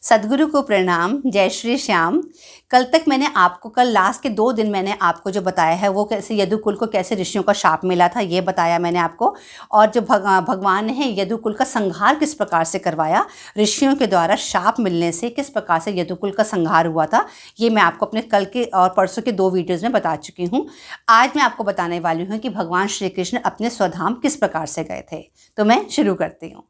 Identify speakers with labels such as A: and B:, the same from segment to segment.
A: सद्गुरु को प्रणाम। जय श्री श्याम। कल लास्ट के 2 दिन मैंने आपको जो बताया है वो कैसे यदुकुल को कैसे ऋषियों का शाप मिला था, ये बताया मैंने आपको। और जो भगवान ने यदुकुल का संहार किस प्रकार से करवाया, ऋषियों के द्वारा शाप मिलने से किस प्रकार से यदुकुल का संहार हुआ था, ये मैं आपको अपने कल के और परसों के 2 वीडियोज़ में बता चुकी हूँ। आज मैं आपको बताने वाली हूँ कि भगवान श्री कृष्ण अपने स्वधाम किस प्रकार से गए थे। तो मैं शुरू करती हूँ।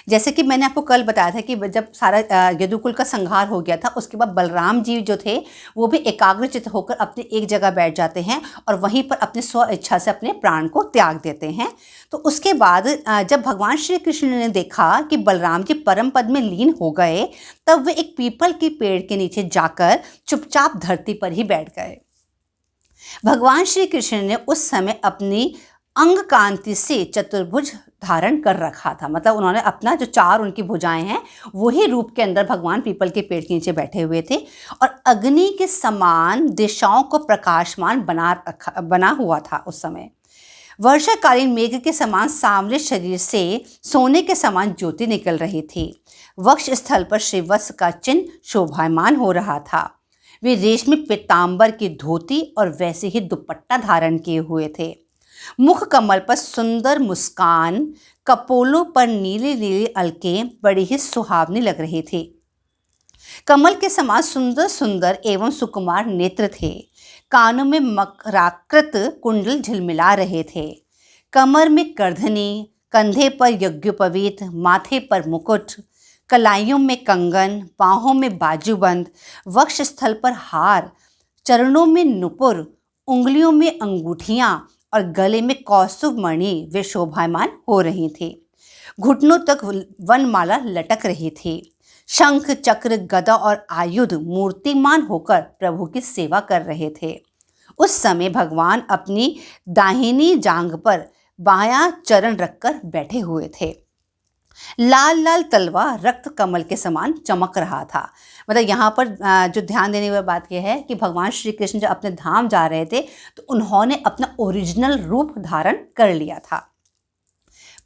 A: जैसे कि मैंने आपको कल बताया था कि जब सारा यदुकुल का संहार हो गया था, उसके बाद बलराम जी जो थे वो भी एकाग्रचित्त होकर अपनी एक जगह बैठ जाते हैं और वहीं पर अपने स्व इच्छा से अपने प्राण को त्याग देते हैं। तो उसके बाद जब भगवान श्री कृष्ण ने देखा कि बलराम जी परम पद में लीन हो गए, तब वे एक पीपल के पेड़ के नीचे जाकर चुपचाप धरती पर ही बैठ गए। भगवान श्री कृष्ण ने उस समय अपनी अंग कांति से चतुर्भुज धारण कर रखा था, मतलब उन्होंने अपना जो 4 उनकी भुजाएं हैं वही रूप के अंदर भगवान पीपल के पेड़ के नीचे बैठे हुए थे और अग्नि के समान दिशाओं को प्रकाशमान बना हुआ था। उस समय वर्षाकालीन मेघ के समान सांवरे शरीर से सोने के समान ज्योति निकल रही थी। वक्ष स्थल पर श्रीवत्स का चिन्ह शोभायमान हो रहा था। वे रेशमी पीतांबर की धोती और वैसे ही दुपट्टा धारण किए हुए थे। मुख कमल पर सुंदर मुस्कान, कपोलों पर नीली नीली अलकें बड़ी ही सुहावनी लग रही थी। कमल के समान सुंदर सुंदर एवं सुकुमार नेत्र थे। कानों में मकराकृत कुंडल झिलमिला रहे थे। कमर में करधनी, कंधे पर यज्ञोपवीत, माथे पर मुकुट, कलाइयों में कंगन, बाहों में बाजूबंद, वक्ष स्थल पर हार, चरणों में नुपुर, उंगलियों में अंगूठियां और गले में कौस्तुभ मणि वे शोभायमान हो रही थी। घुटनों तक वनमाला लटक रही थी। शंख, चक्र, गदा और आयुध मूर्तिमान होकर प्रभु की सेवा कर रहे थे। उस समय भगवान अपनी दाहिनी जांघ पर बायां चरण रखकर बैठे हुए थे। लाल लाल तलवा रक्त कमल के समान चमक रहा था। मतलब यहाँ पर जो ध्यान देने वाली बात यह है कि भगवान श्री कृष्ण जब अपने धाम जा रहे थे तो उन्होंने अपना ओरिजिनल रूप धारण कर लिया था।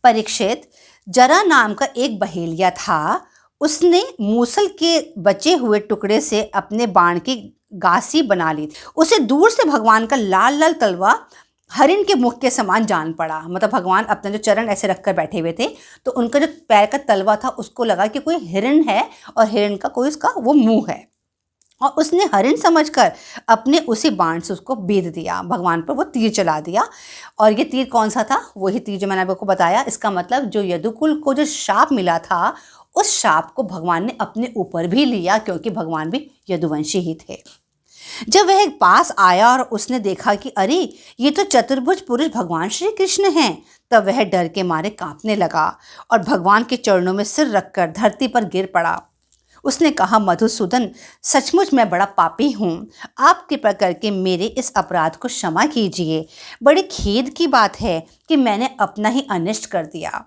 A: परीक्षित, जरा नाम का एक बहेलिया था। उसने मूसल के बचे हुए टुकड़े से अपने बाण की गासी बना ली थी। उसे दूर से भगवान का लाल लाल तलवा हरिण के मुख के समान जान पड़ा। मतलब भगवान अपने जो चरण ऐसे रखकर बैठे हुए थे तो उनका जो पैर का तलवा था उसको लगा कि कोई हिरण है और हिरण का कोई उसका वो मुंह है, और उसने हरिण समझकर अपने उसी बाण से उसको बेध दिया। भगवान पर वो तीर चला दिया। और ये तीर कौन सा था? वही तीर जो मैंने आपको बताया। इसका मतलब जो यदुकुल को जो शाप मिला था उस शाप को भगवान ने अपने ऊपर भी लिया, क्योंकि भगवान भी यदुवंशी ही थे। जब वह पास आया और उसने देखा कि अरे ये तो चतुर्भुज पुरुष भगवान श्री कृष्ण हैं, तब वह डर के मारे कांपने लगा और भगवान के चरणों में सिर रखकर धरती पर गिर पड़ा। उसने कहा, मधुसूदन, सचमुच मैं बड़ा पापी हूँ। आप कृपा करके मेरे इस अपराध को क्षमा कीजिए। बड़ी खेद की बात है कि मैंने अपना ही अनिष्ट कर दिया।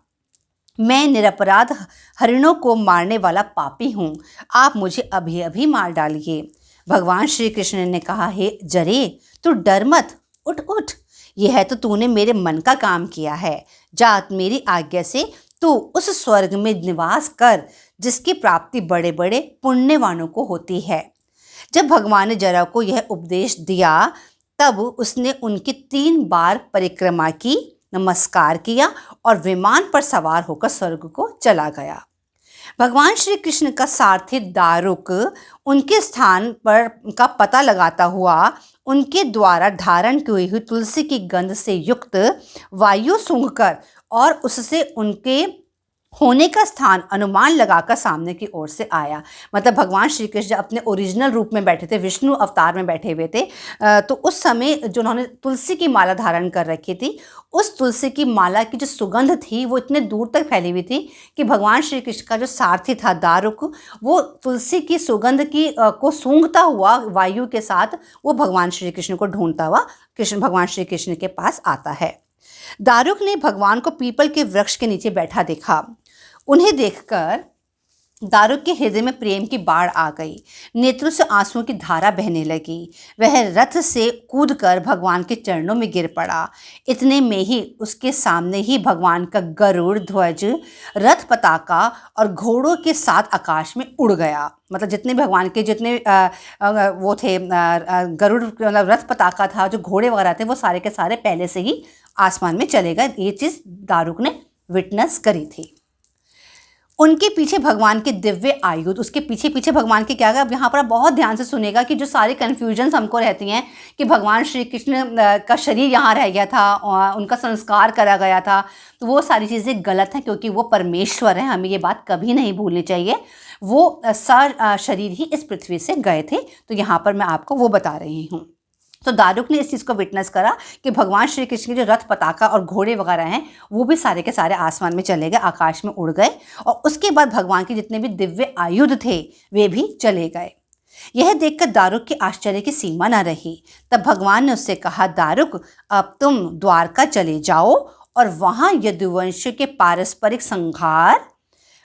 A: मैं निरपराध हरिणों को मारने वाला पापी हूँ। आप मुझे अभी अभी मार डालिए। भगवान श्री कृष्ण ने कहा, हे जरे, तू डर मत, उठ उठ। यह है तो तूने मेरे मन का काम किया है। जा, मेरी आज्ञा से तू उस स्वर्ग में निवास कर जिसकी प्राप्ति बड़े बड़े पुण्यवानों को होती है। जब भगवान ने जरा को यह उपदेश दिया तब उसने उनकी 3 बार परिक्रमा की, नमस्कार किया और विमान पर सवार होकर स्वर्ग को चला गया। भगवान श्री कृष्ण का सारथी दारुक उनके स्थान पर का पता लगाता हुआ उनके द्वारा धारण की हुई तुलसी की गंध से युक्त वायु सूंघकर और उससे उनके होने का स्थान अनुमान लगाकर सामने की ओर से आया। मतलब भगवान श्री कृष्ण अपने ओरिजिनल रूप में बैठे थे, विष्णु अवतार में बैठे हुए थे। तो उस समय जो उन्होंने तुलसी की माला धारण कर रखी थी, उस तुलसी की माला की जो सुगंध थी वो इतने दूर तक फैली हुई थी कि भगवान श्री कृष्ण का जो सारथी था दारुक, वो तुलसी की सुगंध की को सूंघता हुआ वायु के साथ वो भगवान श्री कृष्ण को ढूंढता हुआ भगवान श्री कृष्ण के पास आता है। दारुक ने भगवान को पीपल के वृक्ष के नीचे बैठा देखा। उन्हें देखकर दारुक के हृदय में प्रेम की बाढ़ आ गई, नेत्रों से आंसुओं की धारा बहने लगी। वह रथ से कूदकर भगवान के चरणों में गिर पड़ा। इतने में ही उसके सामने ही भगवान का गरुड़ ध्वज, रथ पताका और घोड़ों के साथ आकाश में उड़ गया। मतलब जितने भगवान के जितने वो थे गरुड़, मतलब रथ पताका था, जो घोड़े वगैरह थे, वो सारे के सारे पहले से ही आसमान में चले गए। ये चीज़ दारुक ने विटनेस करी थी। उनके पीछे भगवान के दिव्य आयुध, उसके पीछे पीछे भगवान के क्या गया। अब यहाँ पर आप बहुत ध्यान से सुनेगा कि जो सारी कन्फ्यूजन्स हमको रहती हैं कि भगवान श्री कृष्ण का शरीर यहाँ रह गया था, उनका संस्कार करा गया था, तो वो सारी चीज़ें गलत हैं, क्योंकि वो परमेश्वर हैं। हमें ये बात कभी नहीं भूलनी चाहिए। वो शरीर ही इस पृथ्वी से गए थे। तो यहाँ पर मैं आपको वो बता रही हूँ। तो दारुक ने इस चीज़ को विटनेस करा कि भगवान श्री कृष्ण के जो रथ पताका और घोड़े वगैरह हैं, वो भी सारे के सारे आसमान में चले गए, आकाश में उड़ गए। और उसके बाद भगवान के जितने भी दिव्य आयुध थे, वे भी चले गए। यह देखकर दारुक के आश्चर्य की सीमा न रही। तब भगवान ने उससे कहा, दारुक, अब तुम द्वारका चले जाओ और वहाँ यदुवंश के पारस्परिक संहार,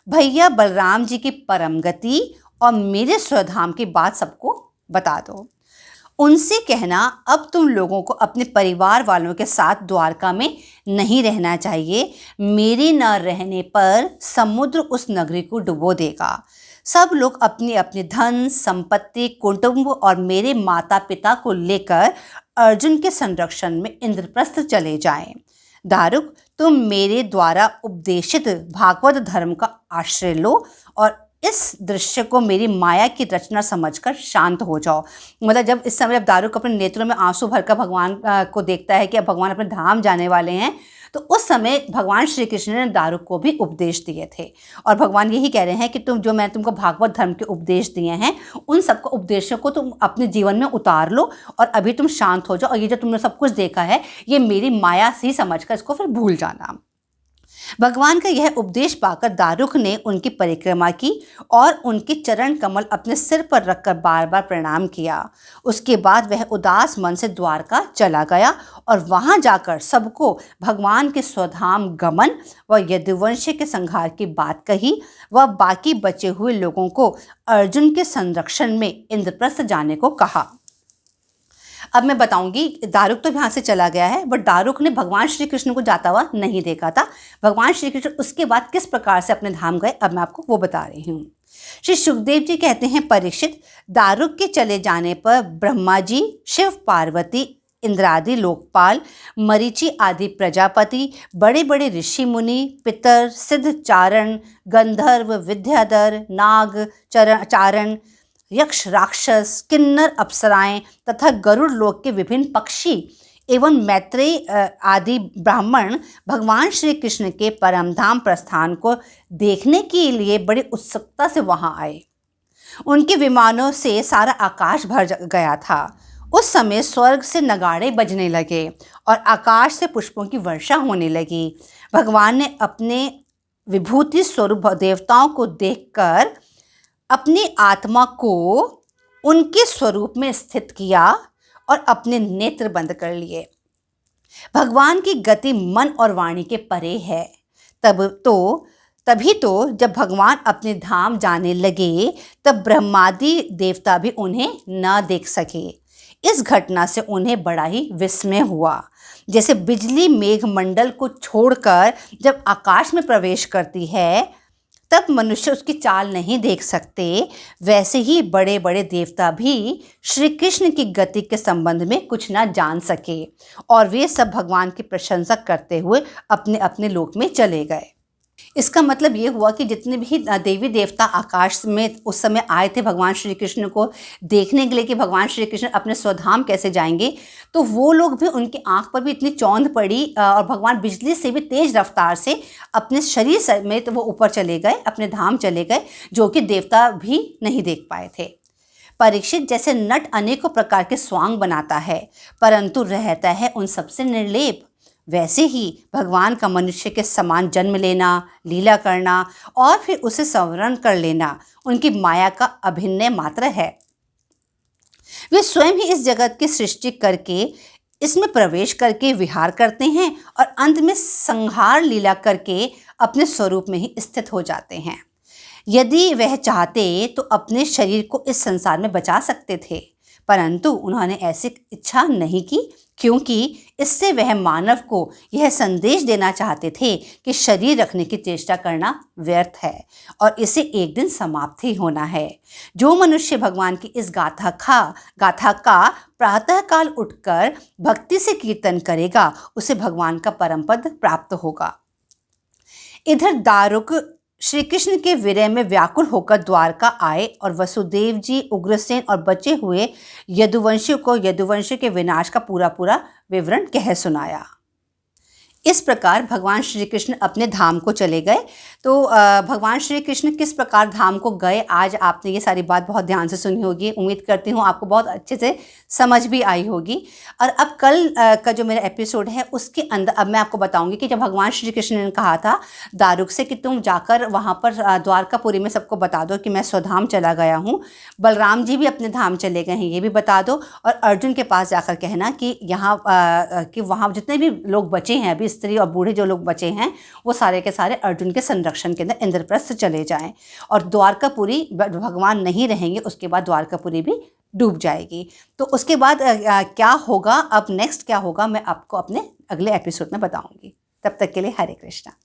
A: भैया बलराम जी की परम गति और मेरे स्वधाम की बात सबको बता दो। उनसे कहना, अब तुम लोगों को अपने परिवार वालों के साथ द्वारका में नहीं रहना चाहिए। मेरे न रहने पर समुद्र उस नगरी को डुबो देगा। सब लोग अपनी अपनी धन संपत्ति, कुटुंब और मेरे माता पिता को लेकर अर्जुन के संरक्षण में इंद्रप्रस्थ चले जाएं। दारुक, तुम मेरे द्वारा उपदेशित भागवत धर्म का आश्रय लो और इस दृश्य को मेरी माया की रचना समझकर शांत हो जाओ। मतलब जब इस समय दारुक अपने नेत्रों में आंसू भरकर भगवान को देखता है कि अब भगवान अपने धाम जाने वाले हैं, तो उस समय भगवान श्री कृष्ण ने दारुक को भी उपदेश दिए थे। और भगवान यही कह रहे हैं कि तुम जो मैं तुमको भागवत धर्म के उपदेश दिए हैं, उन सबको उपदेशों को तुम अपने जीवन में उतार लो और अभी तुम शांत हो जाओ। और ये जो तुमने सब कुछ देखा है, ये मेरी माया से ही समझकर इसको फिर भूल जाना। भगवान का यह उपदेश पाकर दारुक ने उनकी परिक्रमा की और उनके चरण कमल अपने सिर पर रखकर बार बार प्रणाम किया। उसके बाद वह उदास मन से द्वारका चला गया और वहां जाकर सबको भगवान के स्वधाम गमन व यदुवंश के संहार की बात कही व बाकी बचे हुए लोगों को अर्जुन के संरक्षण में इंद्रप्रस्थ जाने को कहा। अब मैं बताऊंगी, दारुक तो यहाँ से चला गया है, बट दारुक ने भगवान श्री कृष्ण को जाता हुआ नहीं देखा था। भगवान श्री कृष्ण उसके बाद किस प्रकार से अपने धाम गए, अब मैं आपको वो बता रही हूँ। श्री सुखदेव जी कहते हैं, परीक्षित, दारुक के चले जाने पर ब्रह्मा जी, शिव पार्वती, इंद्रादि लोकपाल, मरीचि आदि प्रजापति, बड़े बड़े ऋषि मुनि, पितर, सिद्ध चारण, गंधर्व, विद्याधर, नाग चारण, यक्ष, राक्षस, किन्नर, अप्सराएं तथा गरुड़ लोक के विभिन्न पक्षी एवं मैत्रेय आदि ब्राह्मण भगवान श्री कृष्ण के परमधाम प्रस्थान को देखने के लिए बड़ी उत्सुकता से वहां आए। उनके विमानों से सारा आकाश भर गया था। उस समय स्वर्ग से नगाड़े बजने लगे और आकाश से पुष्पों की वर्षा होने लगी। भगवान ने अपने विभूति स्वरूप देवताओं को देखकर अपनी आत्मा को उनके स्वरूप में स्थित किया और अपने नेत्र बंद कर लिए। भगवान की गति मन और वाणी के परे है। तभी तो जब भगवान अपने धाम जाने लगे, तब ब्रह्मादि देवता भी उन्हें न देख सके। इस घटना से उन्हें बड़ा ही विस्मय हुआ। जैसे बिजली मेघमंडल को छोड़कर जब आकाश में प्रवेश करती है, तब मनुष्य उसकी चाल नहीं देख सकते, वैसे ही बड़े बड़े देवता भी श्री कृष्ण की गति के संबंध में कुछ ना जान सके और वे सब भगवान की प्रशंसा करते हुए अपने अपने लोक में चले गए। इसका मतलब ये हुआ कि जितने भी देवी देवता आकाश में उस समय आए थे भगवान श्री कृष्ण को देखने के लिए कि भगवान श्री कृष्ण अपने स्वधाम कैसे जाएंगे, तो वो लोग भी, उनकी आंख पर भी इतनी चौंध पड़ी और भगवान बिजली से भी तेज रफ्तार से अपने शरीर समेत वो ऊपर चले गए, अपने धाम चले गए, जो कि देवता भी नहीं देख पाए थे। परीक्षित, जैसे नट अनेकों प्रकार के स्वांग बनाता है परंतु रहता है उन सबसे निर्लेप, वैसे ही भगवान का मनुष्य के समान जन्म लेना, लीला करना और फिर उसे संवरण कर लेना उनकी माया का अभिन्न मात्र है। वे स्वयं ही इस जगत की सृष्टि करके इसमें प्रवेश करके विहार करते हैं और अंत में संहार लीला करके अपने स्वरूप में ही स्थित हो जाते हैं। यदि वह चाहते तो अपने शरीर को इस संसार में बचा सकते थे, परंतु उन्होंने ऐसी इच्छा नहीं की, क्योंकि इससे वह मानव को यह संदेश देना चाहते थे कि शरीर रखने की चेष्टा करना व्यर्थ है और इसे एक दिन समाप्त ही होना है। जो मनुष्य भगवान की इस गाथा का प्रातःकाल उठकर भक्ति से कीर्तन करेगा, उसे भगवान का परम पद प्राप्त होगा। इधर दारुक श्री कृष्ण के विरह में व्याकुल होकर द्वारका आए और वसुदेव जी, उग्रसेन और बचे हुए यदुवंशियों को यदुवंश के विनाश का पूरा विवरण कह सुनाया। इस प्रकार भगवान श्री कृष्ण अपने धाम को चले गए। तो भगवान श्री कृष्ण किस प्रकार धाम को गए, आज आपने ये सारी बात बहुत ध्यान से सुनी होगी। उम्मीद करती हूँ आपको बहुत अच्छे से समझ भी आई होगी। और अब कल का जो मेरा एपिसोड है उसके अंदर अब मैं आपको बताऊंगी कि जब भगवान श्री कृष्ण ने कहा था दारुक से कि तुम जाकर वहाँ पर द्वारकापुरी में सबको बता दो कि मैं स्वधाम चला गया हूँ, बलराम जी भी अपने धाम चले गए हैं ये भी बता दो, और अर्जुन के पास जाकर कहना कि यहाँ कि वहाँ जितने भी लोग बचे हैं, अभी स्त्री और बूढ़े जो लोग बचे हैं, वो सारे के सारे अर्जुन के संरक्षण के अंदर इंद्रप्रस्थ चले जाएं और द्वारकापुरी भगवान नहीं रहेंगे, उसके बाद द्वारकापुरी भी डूब जाएगी। तो उसके बाद क्या होगा, अब नेक्स्ट क्या होगा, मैं आपको अपने अगले एपिसोड में बताऊंगी। तब तक के लिए हरे कृष्णा।